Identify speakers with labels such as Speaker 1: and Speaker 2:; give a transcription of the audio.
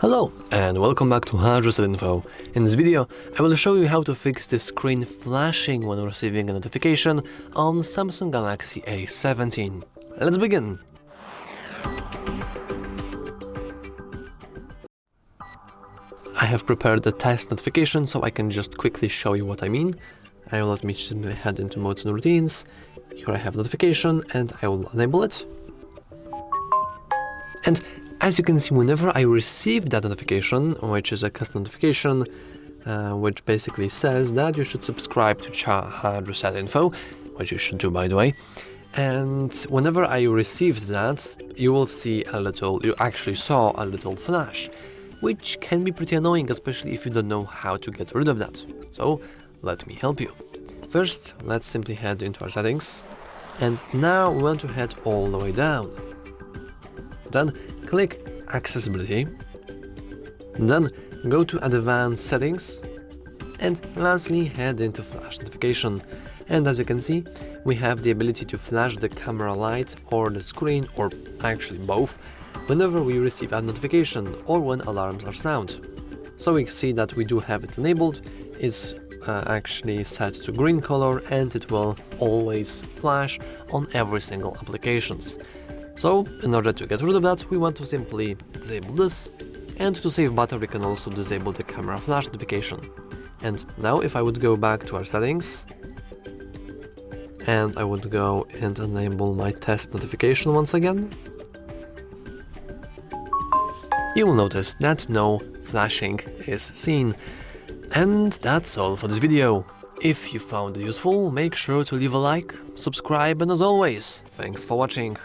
Speaker 1: Hello and welcome back to HardReset.Info. In this video, I will show you how to fix the screen flashing when receiving a notification on Samsung Galaxy A17. Let's begin! I have prepared the test notification so I can just quickly show you what I mean. Let me simply head into modes and routines. Here I have notification and I will enable it. And as you can see, whenever I receive that notification, which is a custom notification, which basically says that you should subscribe to HardReset.Info, which you should do, by the way. And whenever I received that, you actually saw a little flash, which can be pretty annoying, especially if you don't know how to get rid of that. So let me help you. First, let's simply head into our settings. And now we want to head all the way down. Then click Accessibility, then go to Advanced Settings, and lastly head into Flash Notification. And as you can see, we have the ability to flash the camera light or the screen, or actually both, whenever we receive a notification or when alarms are sound. So we see that we do have it enabled. It's actually set to green color and it will always flash on every single applications. So, in order to get rid of that, we want to simply disable this, and to save battery we can also disable the camera flash notification. And now if I would go back to our settings, and I would go and enable my test notification once again, you will notice that no flashing is seen. And that's all for this video. If you found it useful, make sure to leave a like, subscribe, and as always, thanks for watching.